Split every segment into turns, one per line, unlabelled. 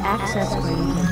Access granted.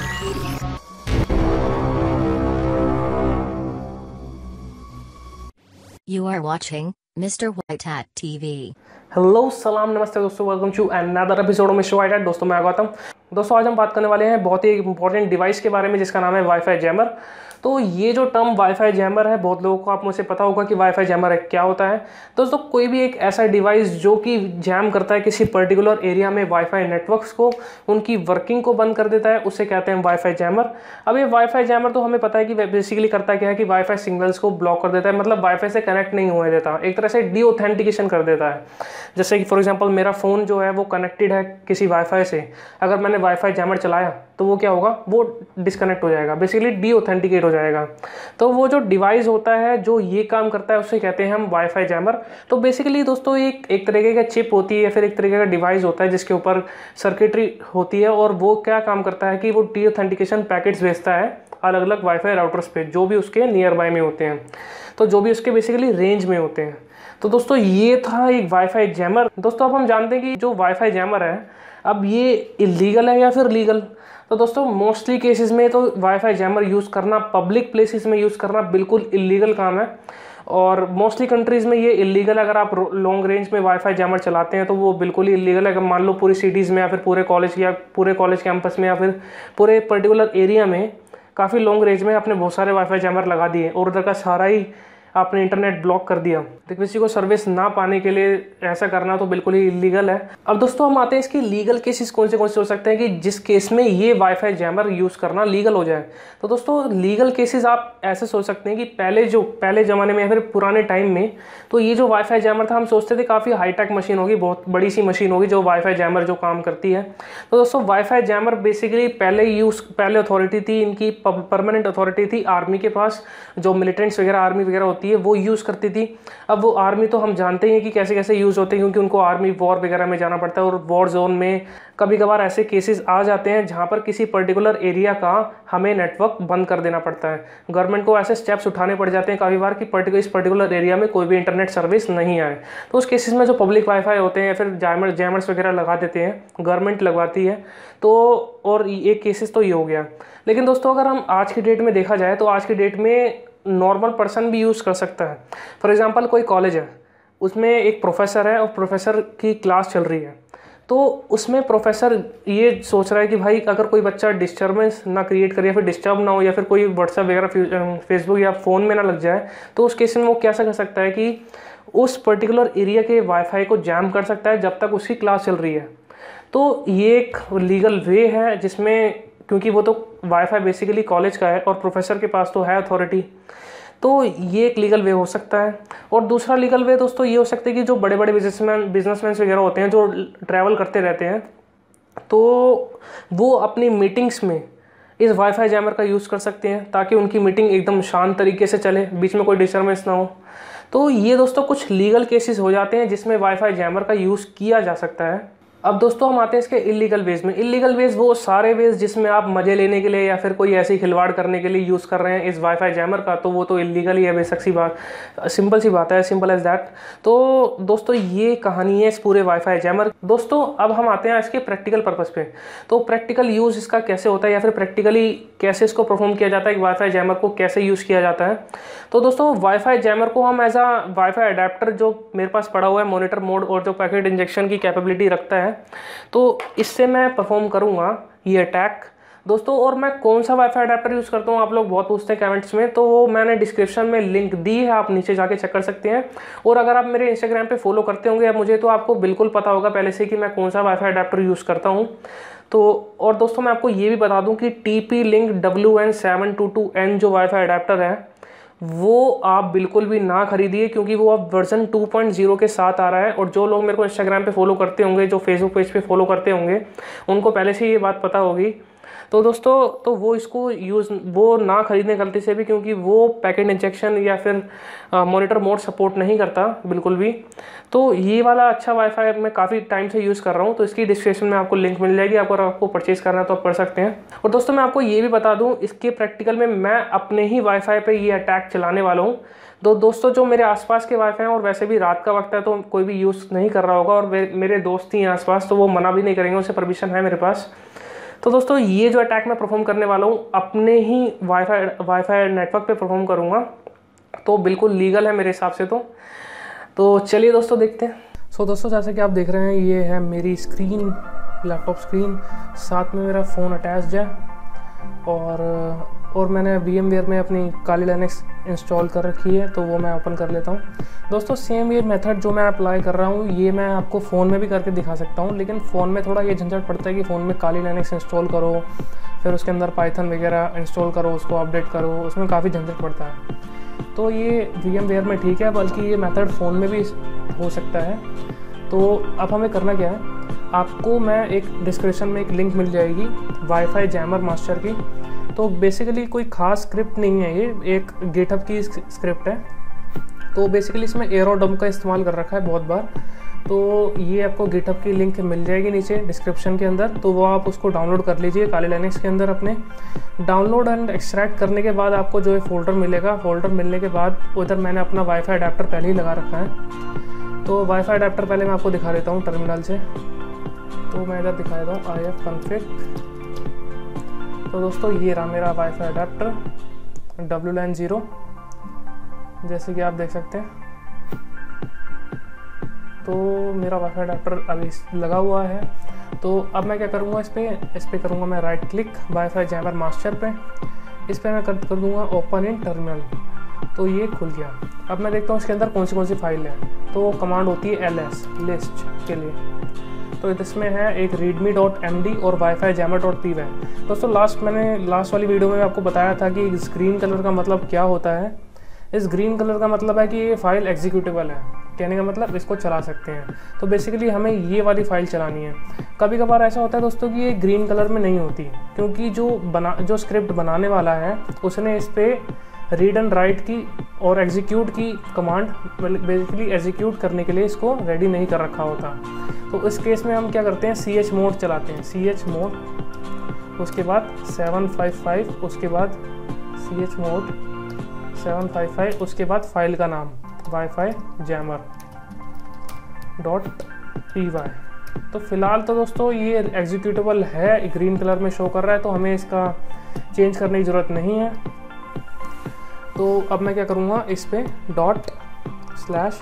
You are watching Mr. White Hat TV.
Hello सलाम नमस्ते दोस्तों, welcome to another episode of Mister White Hat. दोस्तों मैं गौतम। दोस्तों आज हम बात करने वाले हैं बहुत ही इंपॉर्टेंट डिवाइस के बारे में जिसका नाम है वाईफाई जैमर। तो ये जो टर्म वाईफाई जैमर है, बहुत लोगों को आप मुझसे पता होगा कि वाईफाई जैमर क्या होता है। दोस्तों कोई भी एक ऐसा डिवाइस जो कि जैम करता है किसी पर्टिकुलर एरिया में वाईफाई नेटवर्क्स को, उनकी वर्किंग को बंद कर देता है, उसे कहते हैं वाईफाई जैमर। अब ये वाईफाई जैमर तो हमें पता है कि बेसिकली करता क्या है कि वाईफाई सिग्नल्स को ब्लॉक कर देता है, मतलब वाईफाई से कनेक्ट नहीं होने देता, एक तरह से डी ऑथेंटिकेशन कर देता है। जैसे कि फॉर एग्जांपल मेरा फ़ोन जो है वो कनेक्टेड है किसी वाईफाई से, अगर मैंने वाईफाई जैमर चलाया तो वो क्या होगा, वो डिस्कनेक्ट हो जाएगा, बेसिकली डी ऑथेंटिकेट हो जाएगा। तो वो जो डिवाइस होता है जो ये काम करता है उसे कहते हैं हम वाईफाई जैमर। तो बेसिकली दोस्तों एक तरीके का चिप होती है या फिर एक तरीके का डिवाइस होता है जिसके ऊपर सर्किटरी होती है, और वो क्या काम करता है कि वो डी ऑथेंटिकेशन पैकेट्स भेजता है अलग अलग वाईफाई राउटर्स पे जो भी उसके नियर बाय में होते हैं, तो जो भी उसके बेसिकली रेंज में होते हैं। तो दोस्तों ये था एक वाईफाई जैमर। दोस्तों अब हम जानते हैं कि जो वाईफाई जैमर है अब ये इलीगल है या फिर लीगल। तो दोस्तों मोस्टली केसेस में तो वाईफाई जैमर यूज़ करना, पब्लिक प्लेसेस में यूज़ करना बिल्कुल इलीगल काम है, और मोस्टली कंट्रीज़ में ये इलीगल। अगर आप लॉन्ग रेंज में वाईफाई जैमर चलाते हैं तो वो बिल्कुल ही इलीगल है। अगर मान लो पूरी सिटीज़ में या फिर पूरे कॉलेज कैंपस में या फिर पूरे पर्टिकुलर एरिया में काफ़ी लॉन्ग रेंज में आपने बहुत सारे वाईफाई जैमर लगा दिए और उधर का सारा ही आपने इंटरनेट ब्लॉक कर दिया, तो किसी को सर्विस ना पाने के लिए ऐसा करना तो बिल्कुल ही इलीगल है। अब दोस्तों हम आते हैं इसके लीगल केसेस कौन से हो सकते हैं कि जिस केस में ये वाईफाई जैमर यूज़ करना लीगल हो जाए। तो दोस्तों लीगल केसेस आप ऐसे सोच सकते हैं कि पहले ज़माने में या फिर पुराने टाइम में तो ये जो वाईफाई जैमर था हम सोचते थे काफ़ी हाईटेक मशीन होगी, बहुत बड़ी सी मशीन होगी जो वाईफाई जैमर जो काम करती है। तो दोस्तों वाईफाई जैमर बेसिकली पहले अथॉरिटी थी, इनकी परमानेंट अथॉरिटी थी आर्मी के पास, जो मिलिटेंट्स वगैरह आर्मी वगैरह होती है वो यूज़ करती थी। अब वो आर्मी तो हम जानते ही हैं कि कैसे कैसे यूज़ होते हैं, क्योंकि उनको आर्मी वॉर वगैरह में जाना पड़ता है, और वॉर जोन में कभी कभार ऐसे केसेस आ जाते हैं जहाँ पर किसी पर्टिकुलर एरिया का हमें नेटवर्क बंद कर देना पड़ता है। गवर्नमेंट को ऐसे स्टेप्स उठाने पड़ जाते हैं काफ़ी बार कि इस पर्टिकुलर एरिया में कोई भी इंटरनेट सर्विस नहीं आए। तो उस केसेस में जो पब्लिक वाईफाई होते हैं या फिर जैमर्स वगैरह लगा देते हैं, गवर्नमेंट लगवाती है। तो और एक केसेस तो ये हो गया। लेकिन दोस्तों अगर हम आज की डेट में देखा जाए तो आज की डेट में नॉर्मल पर्सन भी यूज़ कर सकता है। फॉर एग्जांपल कोई कॉलेज है, उसमें एक प्रोफेसर है और प्रोफेसर की क्लास चल रही है, तो उसमें प्रोफेसर ये सोच रहा है कि भाई अगर कोई बच्चा डिस्टर्बेंस ना क्रिएट करे या फिर डिस्टर्ब ना हो या फिर कोई व्हाट्सएप वगैरह फेसबुक या फ़ोन में ना लग जाए, तो उस केस में वो कैसा कर सकता है कि उस पर्टिकुलर एरिया के वाईफाई को जैम कर सकता है जब तक उसकी क्लास चल रही है। तो ये एक लीगल वे है जिसमें, क्योंकि वो तो वाईफाई बेसिकली कॉलेज का है और प्रोफेसर के पास तो है अथॉरिटी, तो ये एक लीगल वे हो सकता है। और दूसरा लीगल वे दोस्तों ये हो सकता है कि जो बड़े बड़े बिजनेसमैन वगैरह होते हैं जो ट्रैवल करते रहते हैं, तो वो अपनी मीटिंग्स में इस वाईफाई जैमर का यूज़ कर सकते हैं ताकि उनकी मीटिंग एकदम शांत तरीके से चले, बीच में कोई डिस्टर्बेंस ना हो। तो ये दोस्तों कुछ लीगल केसेस हो जाते हैं जिसमें वाईफाई जैमर का यूज़ किया जा सकता है। अब दोस्तों हम आते हैं इसके इलीगल वेज में। इलीगल वेज वो सारे वेज जिसमें आप मज़े लेने के लिए या फिर कोई ऐसी खिलवाड़ करने के लिए यूज़ कर रहे हैं इस वाईफाई जैमर का, तो वो तो इलीगल ही है, बेसिक सी बात, सिंपल सी बात है, सिंपल एज दैट। तो दोस्तों ये कहानी है इस पूरे वाईफाई जैमर। दोस्तों अब हम आते हैं इसके प्रैक्टिकल पर्पज़ पे। तो प्रैक्टिकल यूज़ इसका कैसे होता है या फिर प्रैक्टिकली कैसे इसको परफॉर्म किया जाता है, कि वाईफाई जैमर को कैसे यूज़ किया जाता है। तो दोस्तों वाईफाई जैमर को हम एज आ वाईफाई अडेप्टर जो मेरे पास पड़ा हुआ है, मॉनिटर मोड और जो पैकेट इंजेक्शन की कैपेबिलिटी रखता है, तो इससे मैं परफॉर्म करूंगा ये अटैक दोस्तों। और मैं कौन सा वाईफाई अडेप्टर यूज़ करता हूँ आप लोग बहुत पूछते हैं कमेंट्स में, तो वो मैंने डिस्क्रिप्शन में लिंक दी है, आप नीचे जाके चेक कर सकते हैं। और अगर आप मेरे इंस्टाग्राम पे फॉलो करते होंगे या मुझे, तो आपको बिल्कुल पता होगा पहले से कि मैं कौन सा वाईफाई अडेप्टर यूज़ करता हूँ। तो और दोस्तों मैं आपको ये भी बता दूँ कि TP-Link WN722N जो वाईफाई अडेप्टर है वो आप बिल्कुल भी ना खरीदिए, क्योंकि वो अब वर्जन 2.0 के साथ आ रहा है। और जो लोग मेरे को इंस्टाग्राम पे फॉलो करते होंगे, जो फेसबुक पेज पे फॉलो करते होंगे, उनको पहले से ये बात पता होगी। तो दोस्तों तो वो इसको वो ना खरीदने गलती से भी, क्योंकि वो पैकेट इंजेक्शन या फिर मॉनिटर मोड सपोर्ट नहीं करता बिल्कुल भी। तो ये वाला अच्छा वाईफाई मैं काफ़ी टाइम से यूज़ कर रहा हूँ, तो इसकी डिस्क्रिप्शन में आपको लिंक मिल जाएगी, अगर आपको परचेज़ करना है तो आप कर सकते हैं। और दोस्तों मैं आपको ये भी बता दूँ, इसके प्रैक्टिकल में मैं अपने ही वाईफाई पर ये अटैक चलाने वाला हूँ। तो दोस्तों जो मेरे आसपास के वाईफाई हैं, और वैसे भी रात का वक्त है तो कोई भी यूज़ नहीं कर रहा होगा, और मेरे दोस्त ही हैं आसपास, तो वो मना भी नहीं करेंगे, उनसे परमिशन है मेरे पास। तो दोस्तों ये जो अटैक मैं परफॉर्म करने वाला हूँ अपने ही वाईफाई नेटवर्क पे परफॉर्म करूँगा, तो बिल्कुल लीगल है मेरे हिसाब से। तो चलिए दोस्तों देखते हैं। सो दोस्तों जैसे कि आप देख रहे हैं ये है मेरी स्क्रीन, लैपटॉप स्क्रीन, साथ में मेरा फ़ोन अटैच्ड है और मैंने VMware में अपनी काली लिनक्स इंस्टॉल कर रखी है, तो वो मैं ओपन कर लेता हूँ। दोस्तों सेम ये मेथड जो मैं अप्लाई कर रहा हूँ ये मैं आपको फ़ोन में भी करके दिखा सकता हूँ, लेकिन फ़ोन में थोड़ा ये झंझट पड़ता है कि फ़ोन में काली लिनक्स इंस्टॉल करो, फिर उसके अंदर पाइथन वगैरह इंस्टॉल करो, उसको अपडेट करो, उसमें काफ़ी झंझट पड़ता है। तो ये VMware में ठीक है, बल्कि ये मेथड फ़ोन में भी हो सकता है। तो अब हमें करना क्या है, आपको मैं एक डिस्क्रिप्शन में एक लिंक मिल जाएगी वाईफाई जैमर मास्टर की। तो बेसिकली कोई ख़ास स्क्रिप्ट नहीं है, ये एक गिटहब की स्क्रिप्ट है। तो बेसिकली इसमें एरोडम का इस्तेमाल कर रखा है बहुत बार। तो ये आपको गिटहब की लिंक मिल जाएगी नीचे डिस्क्रिप्शन के अंदर, तो वो आप उसको डाउनलोड कर लीजिए काली लिनक्स के अंदर अपने। डाउनलोड एंड एक्सट्रैक्ट करने के बाद आपको जो है फ़ोल्डर मिलेगा। फ़ोल्डर मिलने के बाद उधर मैंने अपना वाईफाई अडेप्टर पहले ही लगा रखा है। तो वाईफाई अडेप्टर पहले मैं आपको दिखा देता हूँ टर्मिनल से। तो मैं इधर दिखा देता हूँ IF config। तो दोस्तों ये रहा मेरा वाईफाई अडेप्टर WLAN 0, जैसे कि आप देख सकते हैं। तो मेरा वाईफाई अडेप्टर अभी लगा हुआ है। तो अब मैं क्या करूँगा, इस पर करूँगा मैं right click wifi jammer master पे। इस पर मैं कर दूँगा ओपन इन टर्मिनल। तो ये खुल गया। अब मैं देखता हूँ इसके अंदर कौन सी फाइल है। तो कमांड होती है ls लिस्ट के लिए। तो इसमें है एक readme.md और wifi-jammer.py। दोस्तों लास्ट वाली वीडियो में आपको बताया था कि इस ग्रीन कलर का मतलब क्या होता है। इस ग्रीन कलर का मतलब है कि ये फाइल एग्जीक्यूटेबल है, कहने का मतलब इसको चला सकते हैं। तो बेसिकली हमें ये वाली फ़ाइल चलानी है। कभी कभार ऐसा होता है दोस्तों कि ये ग्रीन कलर में नहीं होती, क्योंकि जो स्क्रिप्ट बनाने वाला है उसने इस पर रीड एंड राइट की और एग्जीक्यूट की कमांड बेसिकली एग्जीक्यूट करने के लिए इसको रेडी नहीं कर रखा होता। तो इस केस में हम क्या करते हैं, chmod चलाते हैं, chmod, उसके बाद 755, उसके बाद chmod 755, उसके बाद फाइल का नाम wifi-jammer.py। तो फिलहाल तो दोस्तों ये एग्जीक्यूटेबल है, ग्रीन कलर में शो कर रहा है, तो हमें इसका चेंज करने की ज़रूरत नहीं है। तो अब मैं क्या करूँगा, इस पर //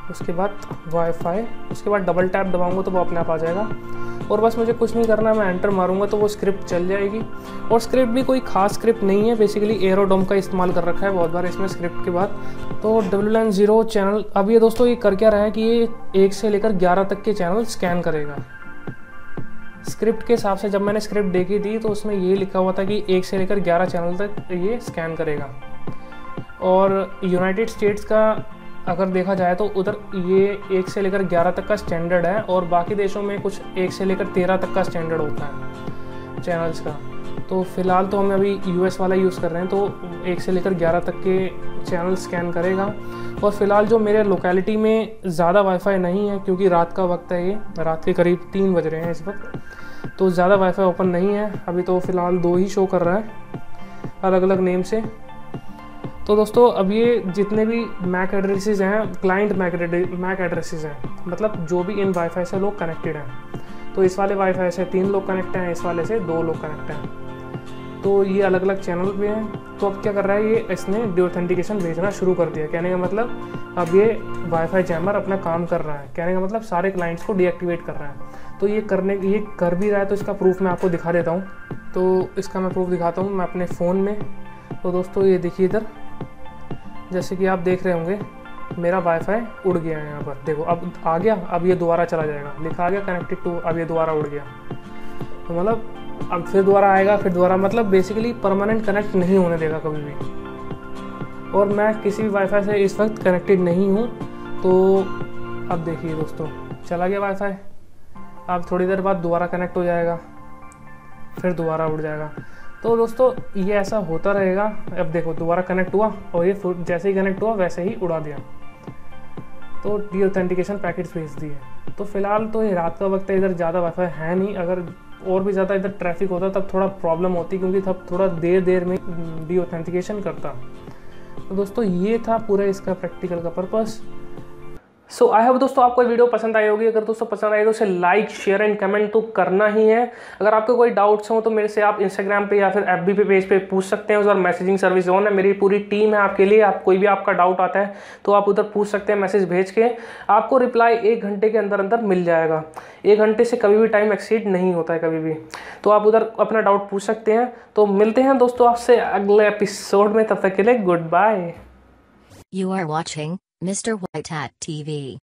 उसके बाद वाईफाई, उसके बाद डबल टैप दबाऊंगा तो वो अपने आप आ जाएगा। और बस मुझे कुछ नहीं करना, मैं एंटर मारूंगा तो वो स्क्रिप्ट चल जाएगी। और स्क्रिप्ट भी कोई खास स्क्रिप्ट नहीं है, बेसिकली एरोडोम का इस्तेमाल कर रखा है बहुत बार इसमें स्क्रिप्ट के बाद। तो WLAN 0 चैनल, अब ये दोस्तों ये कर क्या रहा है कि ये 1 से लेकर 11 तक के चैनल स्कैन करेगा। स्क्रिप्ट के हिसाब से जब मैंने स्क्रिप्ट देखी थी तो उसमें ये लिखा हुआ था कि 1 से लेकर 11 चैनल तक ये स्कैन करेगा। और यूनाइटेड स्टेट्स का अगर देखा जाए तो उधर ये 1 से लेकर 11 तक का स्टैंडर्ड है, और बाकी देशों में कुछ 1 से लेकर 13 तक का स्टैंडर्ड होता है चैनल्स का। तो फ़िलहाल तो हम अभी US वाला यूज़ कर रहे हैं, तो 1 से लेकर 11 तक के चैनल स्कैन करेगा। और फ़िलहाल जो मेरे लोकेलिटी में ज़्यादा वाईफाई नहीं है, क्योंकि रात का वक्त है, ये रात के करीब 3 बज रहे हैं इस वक्त, तो ज़्यादा वाईफाई ओपन नहीं है अभी। तो फ़िलहाल 2 ही शो कर रहा है अलग अलग नेम से। तो दोस्तों अब ये जितने भी मैक एड्रेसेस हैं, क्लाइंट मैक एड्रेसेस हैं, मतलब जो भी इन वाईफाई से लोग कनेक्टेड हैं। तो इस वाले वाईफाई से 3 लोग कनेक्ट हैं, इस वाले से 2 लोग कनेक्ट हैं। तो ये अलग अलग चैनल पे हैं। तो अब क्या कर रहा है, ये इसने डीऑथेंटिकेशन भेजना शुरू कर दिया। कहने का मतलब अब ये वाईफाई जैमर अपना काम कर रहा है, कहने का मतलब सारे क्लाइंट्स को डीएक्टिवेट कर रहा है। तो ये कर भी रहा है, तो इसका प्रूफ मैं आपको दिखा देता हूँ। तो इसका मैं प्रूफ दिखाता हूँ मैं अपने फ़ोन में। तो दोस्तों ये देखिए इधर, जैसे कि आप देख रहे होंगे मेरा वाईफाई उड़ गया है यहाँ पर, देखो अब आ गया, अब ये दोबारा चला जाएगा, लिखा आ गया कनेक्टेड टू, अब ये दोबारा उड़ गया। तो मतलब अब फिर दोबारा आएगा, फिर दोबारा, मतलब बेसिकली परमानेंट कनेक्ट नहीं होने देगा कभी भी। और मैं किसी भी वाईफाई से इस वक्त कनेक्टेड नहीं हूँ। तो अब देखिए दोस्तों चला गया वाईफाई, अब थोड़ी देर बाद दोबारा कनेक्ट हो जाएगा, फिर दोबारा उड़ जाएगा। तो दोस्तों ये ऐसा होता रहेगा। अब देखो दोबारा कनेक्ट हुआ और ये जैसे ही कनेक्ट हुआ वैसे ही उड़ा दिया। तो डीऑथेंटिकेशन पैकेट्स भेज दिए। तो फिलहाल तो ये रात का वक्त है, इधर ज़्यादा वाईफाई है नहीं। अगर और भी ज़्यादा इधर ट्रैफिक होता तब थोड़ा प्रॉब्लम होती, क्योंकि तब थोड़ा देर में डीऑथेंटिकेशन करता। तो दोस्तों ये था पूरा इसका प्रैक्टिकल का पर्पस। सो आई होप दोस्तों आपको वीडियो पसंद आई होगी। अगर दोस्तों पसंद आई तो उसे लाइक शेयर एंड कमेंट तो करना ही है। अगर आपको कोई डाउट्स हो तो मेरे से आप इंस्टाग्राम पे या फिर एफबी पे पेज पे पूछ सकते हैं। उस बार मैसेजिंग सर्विस ऑन है, मेरी पूरी टीम है आपके लिए। आप कोई भी आपका डाउट आता है तो आप उधर पूछ सकते हैं मैसेज भेज के। आपको रिप्लाई 1 घंटे के अंदर अंदर मिल जाएगा। 1 घंटे से कभी भी टाइम एक्सीड नहीं होता है कभी भी। तो आप उधर अपना डाउट पूछ सकते हैं। तो मिलते हैं दोस्तों आपसे अगले एपिसोड में, तब तक के लिए good bye.
You are watching Mr. White Hat TV.